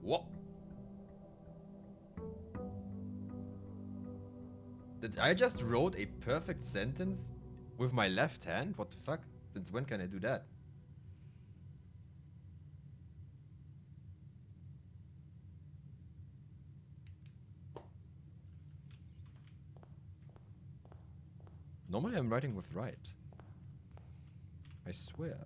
What? Did I just wrote a perfect sentence with my left hand? What the fuck? Since when can I do that? Normally I'm writing with right. I swear.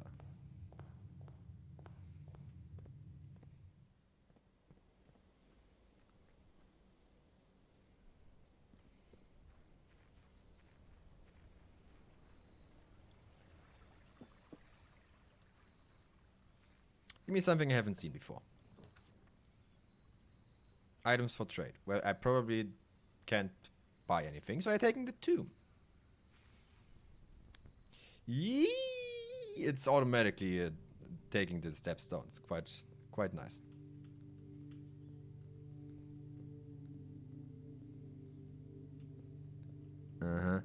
Give me something I haven't seen before. Items for trade. Well, I probably can't buy anything, so I'm taking the 2. Yee! It's automatically taking the stepstones. Quite nice. Uh-huh.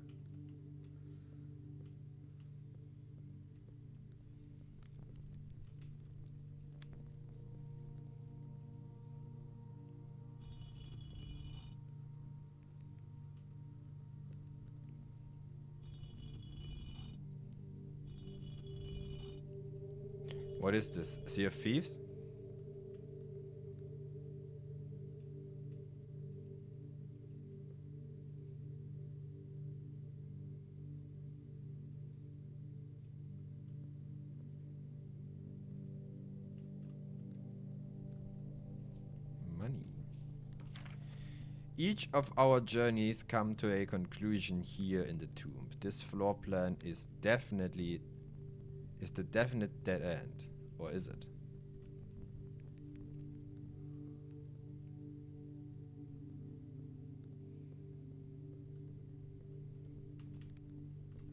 What is this? Sea of Thieves? Money. Each of our journeys come to a conclusion here in the tomb. This floor plan is the definite dead end. Or is it?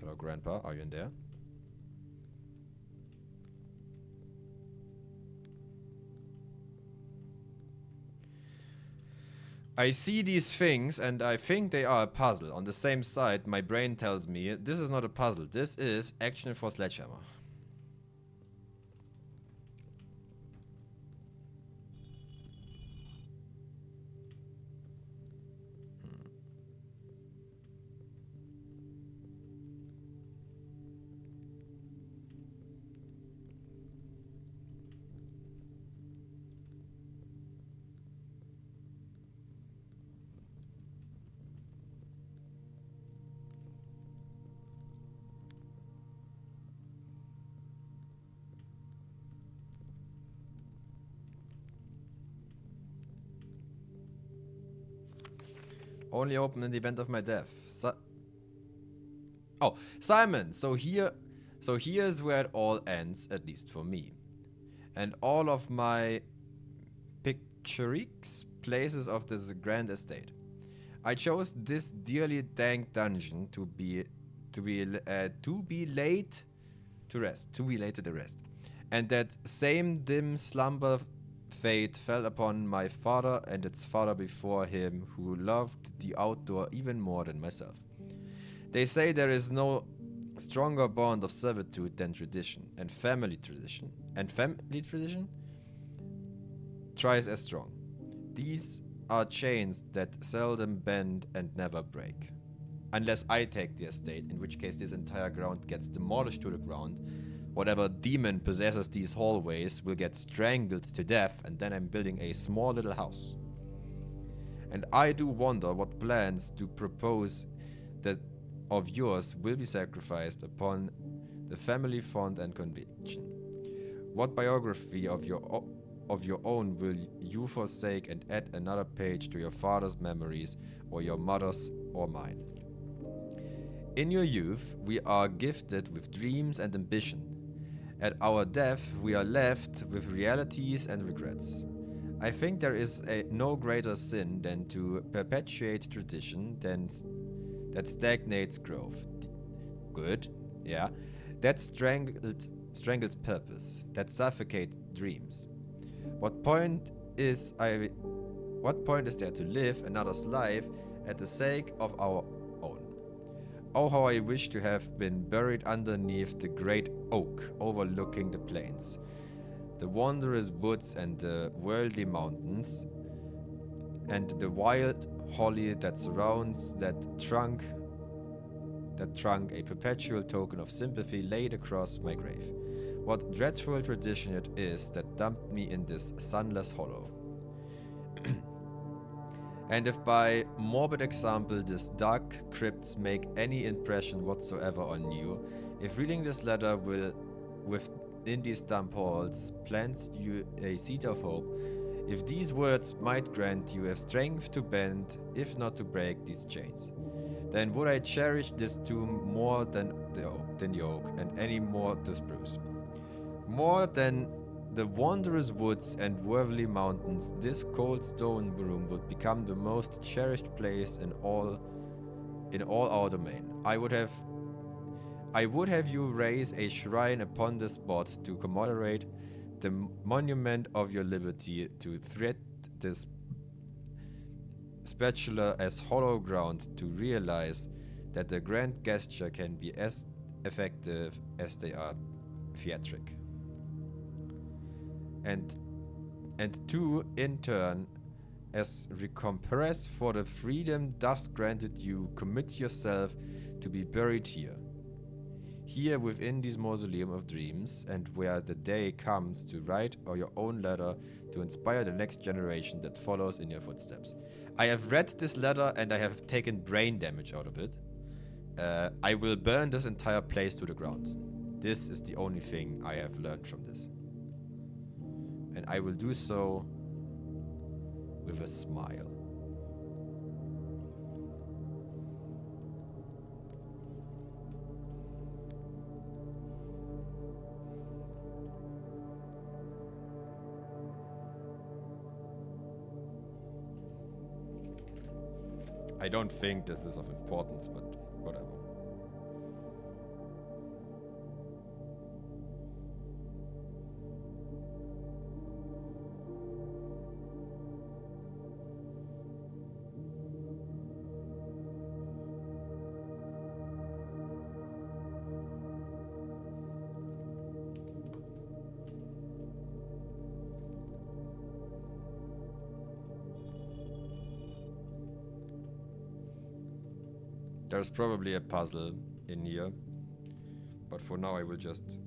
Hello, Grandpa. Are you in there? I see these things and I think they are a puzzle. On the same side, my brain tells me this is not a puzzle. This is action for Sledgehammer. Only open in the event of my death. Oh, Simon. So here's where it all ends, at least for me. And all of my picturesque places of this grand estate. I chose this dearly dank dungeon to be laid to rest. To be laid to the rest. And that same dim slumber fate fell upon my father and its father before him, who loved the outdoor even more than myself. They say there is no stronger bond of servitude than tradition, and family tradition. And family tradition tries as strong. These are chains that seldom bend and never break. Unless I take the estate, in which case this entire ground gets demolished to the ground. Whatever demon possesses these hallways will get strangled to death, and then I'm building a small little house. And I do wonder what plans to propose that of yours will be sacrificed upon the family fond and conviction. What biography of your own will you forsake and add another page to your father's memories, or your mother's, or mine? In your youth, we are gifted with dreams and ambition. At our death, we are left with realities and regrets. I think there is no greater sin than to perpetuate tradition that stagnates growth. Good, yeah. That strangles purpose, that suffocates dreams. What point is there to live another's life at the sake of our own? Oh, how I wish to have been buried underneath the great oak overlooking the plains. the wondrous woods and the worldly mountains, and the wild holly that surrounds that trunk, a perpetual token of sympathy laid across my grave. What dreadful tradition it is that dumped me in this sunless hollow. And if by morbid example this dark crypts make any impression whatsoever on you, if reading this letter will, within these damp halls, plants you a seed of hope, if these words might grant you a strength to bend, if not to break these chains, then would I cherish this tomb more than the oak, and any more the spruce. More than the wondrous woods and worldly mountains, this cold stone room would become the most cherished place in all our domain. I would have you raise a shrine upon the spot to commemorate the monument of your liberty, to thread this spatula as hollow ground, to realize that the grand gesture can be as effective as they are theatric. And to, in turn, as recompense for the freedom thus granted you, commit yourself to be buried here. Here within this mausoleum of dreams, and where the day comes to write your own letter to inspire the next generation that follows in your footsteps. I have read this letter and I have taken brain damage out of it. I will burn this entire place to the ground. This is the only thing I have learned from this. And I will do so with a smile. I don't think this is of importance, but whatever. There's probably a puzzle in here, but for now I will just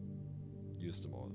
use them all.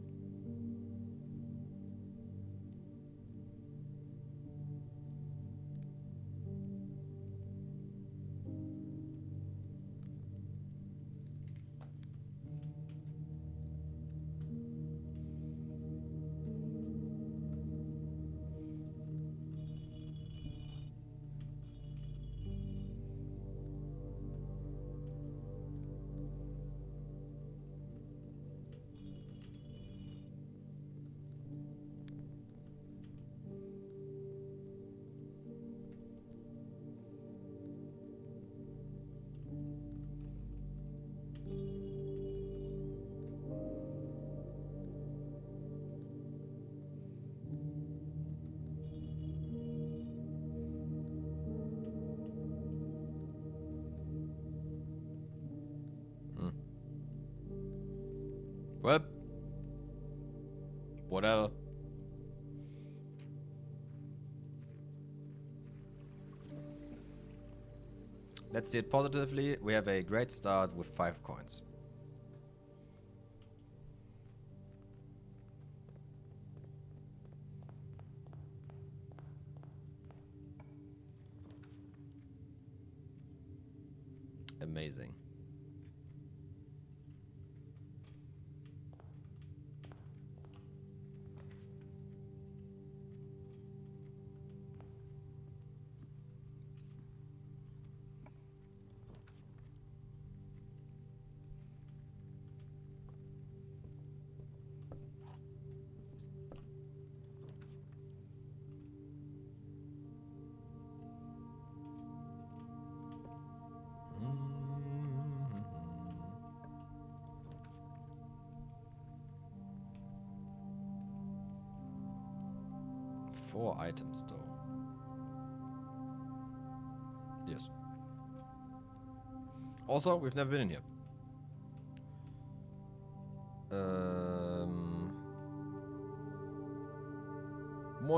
Well, whatever. Let's see it positively. We have a great start with 5 coins. Amazing. Four items, though. Yes. Also, we've never been in here.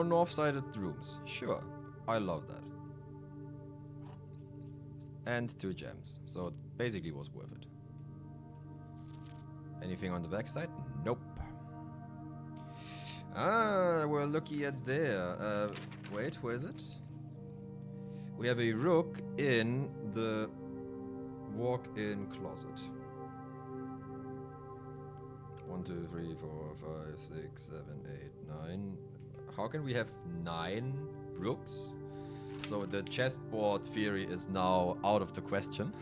north-sided rooms. Sure. I love that. And 2 gems. So it basically was worth it. Anything on the backside? Nope. Ah, we're looking at there. Wait, where is it? We have a rook in the walk-in closet. 1, 2, 3, 4, 5, 6, 7, 8, 9. How can we have 9 rooks? So the chessboard theory is now out of the question.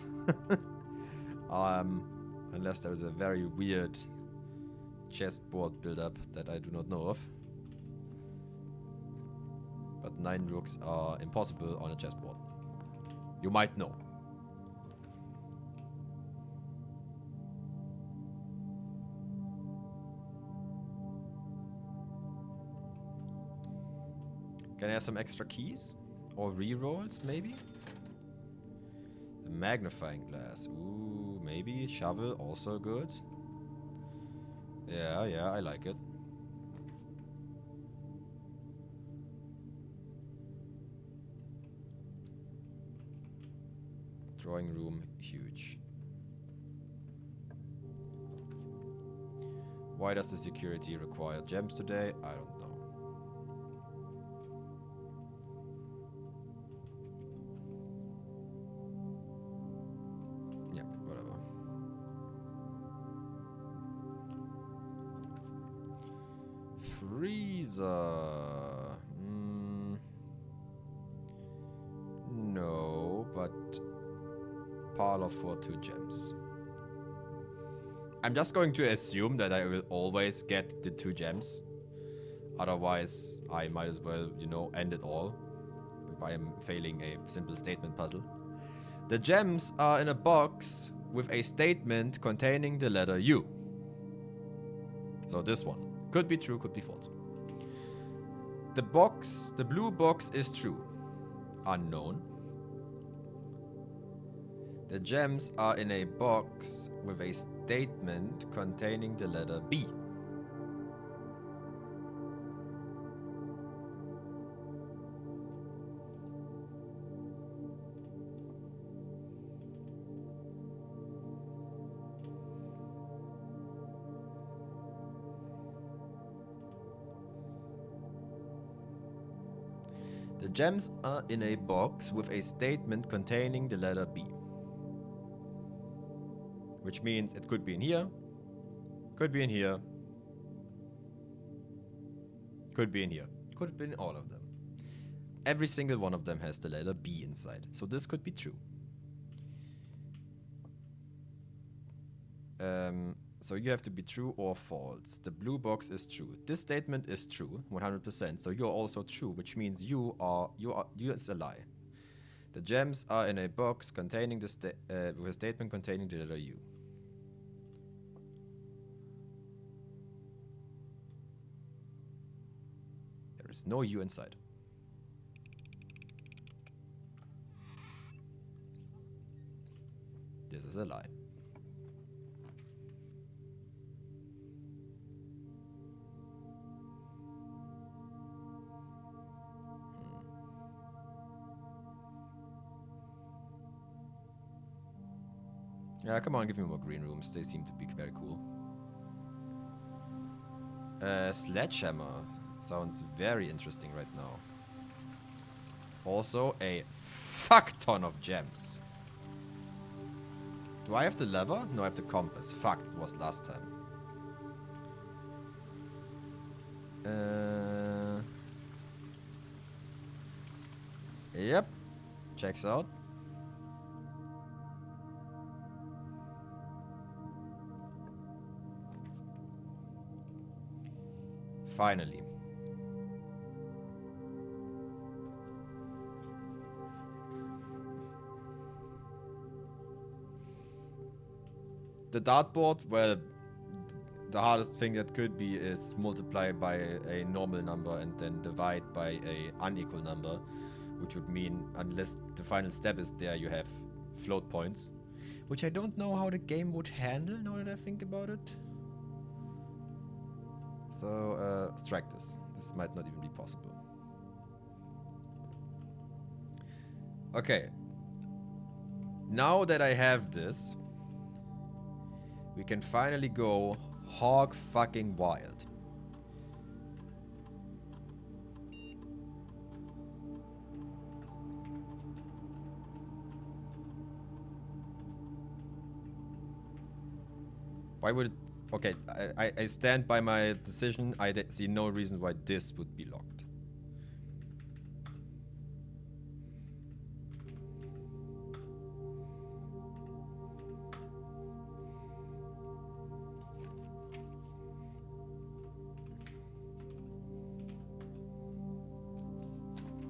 Unless there is a very weird chessboard build-up that I do not know of. But 9 rooks are impossible on a chessboard. You might know. Can I have some extra keys? Or rerolls, maybe? A magnifying glass. Ooh, maybe. Shovel, also good. Yeah, I like it. Drawing room, huge. Why does the security require gems today? I don't know. Yeah, whatever. Freezer. No, but parlor for 2 gems. I'm just going to assume that I will always get the 2 gems. Otherwise, I might as well, you know, end it all. If I am failing a simple statement puzzle. The gems are in a box with a statement containing the letter U. So this one. Could be true, could be false. The blue box is true. Unknown. The gems are in a box with a statement containing the letter B. The gems are in a box with a statement containing the letter B. Which means it could be in here, could be in here, could be in here, could be in all of them. Every single one of them has the letter B inside. So this could be true. So you have to be true or false. The blue box is true. This statement is true, 100%. So you're also true, which means you is a lie. The gems are in a box containing the with a statement containing the letter U. There is no U inside. This is a lie. Yeah, come on, give me more green rooms. They seem to be very cool. Sledgehammer sounds very interesting right now. Also, a fuck ton of gems. Do I have the lever? No, I have the compass. Fuck, it was last time. Yep. Checks out. Finally. The dartboard, well, the hardest thing that could be is multiply by a normal number and then divide by a unequal number, which would mean unless the final step is there, you have float points, which I don't know how the game would handle now that I think about it. So, strike this. This might not even be possible. Okay. Now that I have this, we can finally go hog fucking wild. Why would it... Okay, I stand by my decision. I see no reason why this would be locked.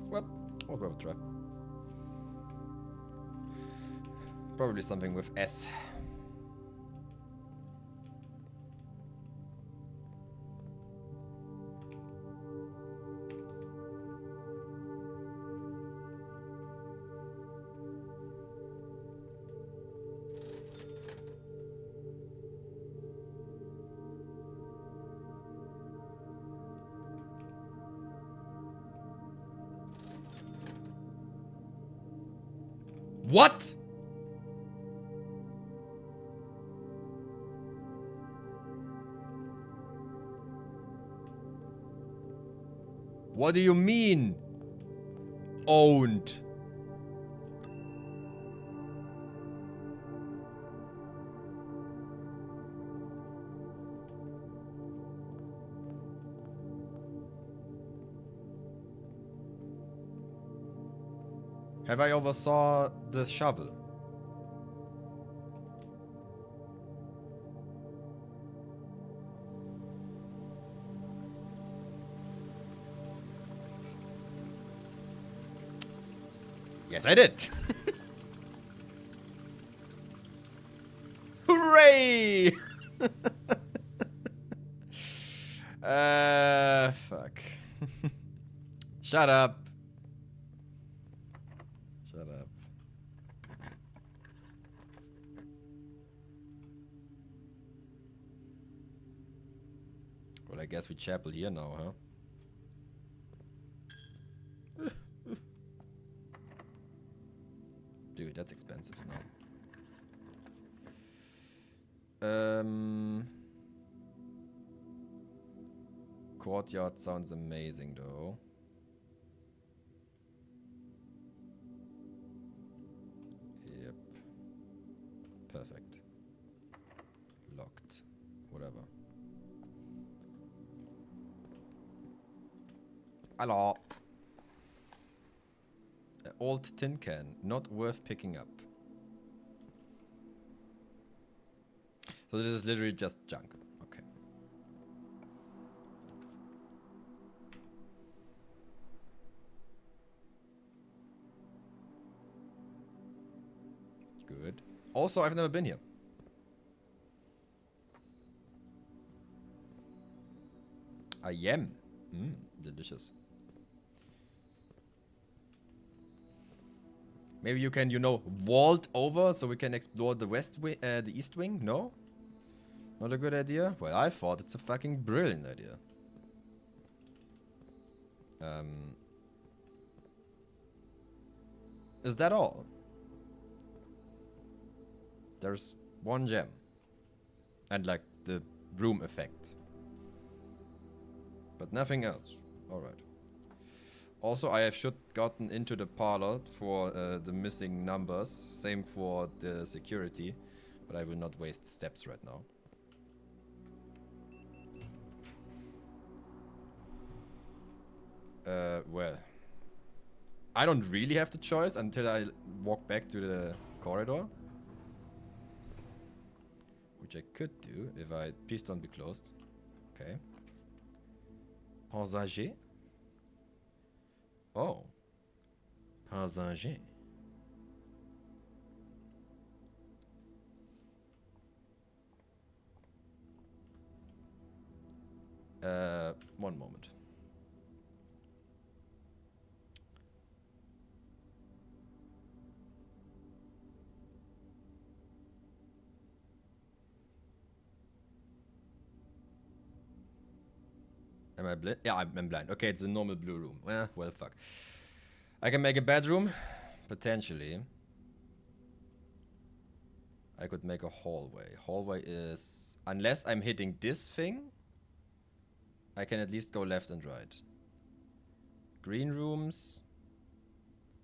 Well, I'll go with a try. Probably something with S. What? What do you mean? Owned. Have I oversaw the shovel? Yes, I did. Hooray! Fuck. Shut up. Shut up. Well, I guess we chapel here now, huh? Dude, that's expensive now. Courtyard sounds amazing, though. Yep. Perfect. Locked. Whatever. Hello. Old tin can, not worth picking up. So this is literally just junk. Okay. Good. Also, I've never been here. I am. Delicious. Maybe you can, you know, vault over so we can explore the west wing, the east wing? No? Not a good idea? Well, I thought it's a fucking brilliant idea. Is that all? There's one gem. And like the room effect. But nothing else. Alright. Also, I have should gotten into the parlor for the missing numbers. Same for the security. But I will not waste steps right now. Well. I don't really have the choice until I walk back to the corridor. Which I could do if I... Please don't be closed. Okay. Passager? Oh. Passager. One moment. Am I blind? Yeah, I'm blind. Okay, it's a normal blue room. Well, fuck. I can make a bedroom, Potentially. I could make a hallway. Hallway is... Unless I'm hitting this thing, I can at least go left and right. Green rooms.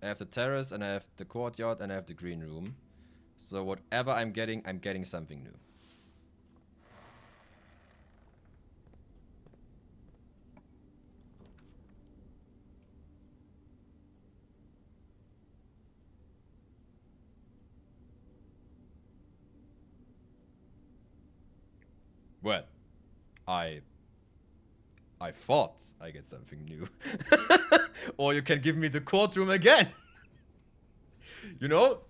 I have the terrace, and I have the courtyard, and I have the green room. So whatever I'm getting something new. Well, I thought I get something new. Or you can give me the courtroom again. You know?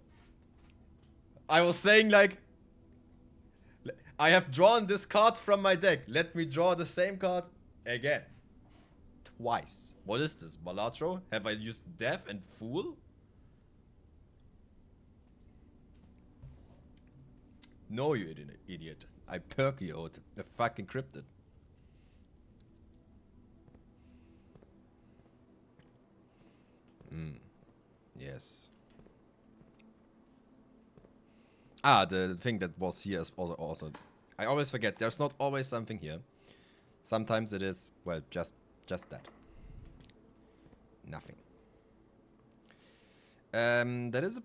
I was saying, like, I have drawn this card from my deck. Let me draw the same card again. Twice. What is this? Balatro? Have I used Death and Fool? No, you idiot. I Perkioed a fucking cryptid. Yes. Ah, the thing that was here is also... I always forget, there's not always something here. Sometimes it is, well, just that. Nothing. That is a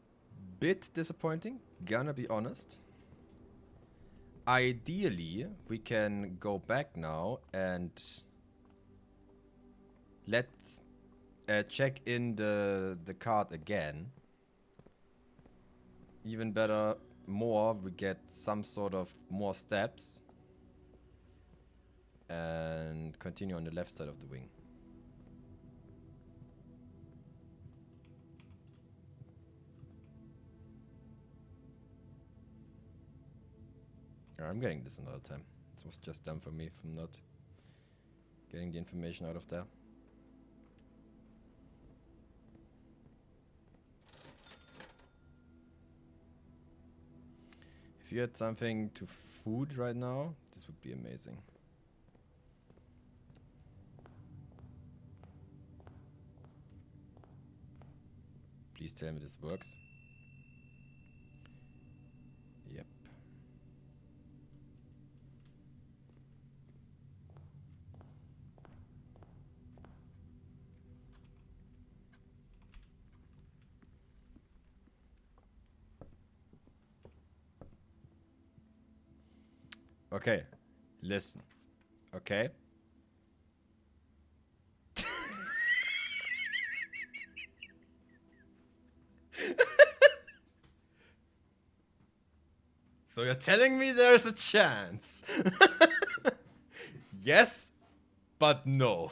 bit disappointing, gonna be honest. Ideally, we can go back now and let's check in the card again. Even better, we get some sort of more steps. And continue on the left side of the wing. I'm getting this another time. This was just done for me from not getting the information out of there. If you had something to food right now, this would be amazing. Please tell me this works. Yep. Okay, listen. Okay? So you're telling me there's a chance? Yes, but no.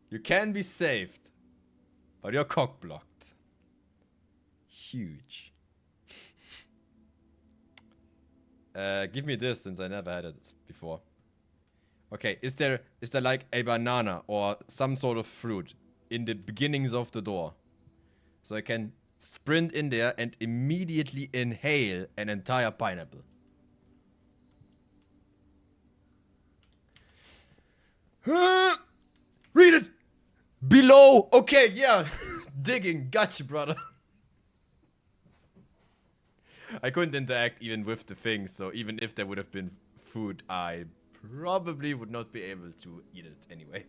You can be saved, but you're cock-blocked. Huge. Give me this, since I never had it before. Okay, is there like a banana or some sort of fruit in the beginnings of the door? So I can sprint in there and immediately inhale an entire pineapple. Read it! Below! Okay, yeah. Digging. Gotcha, brother. I couldn't interact even with the things, so even if there would have been food, I probably would not be able to eat it anyway.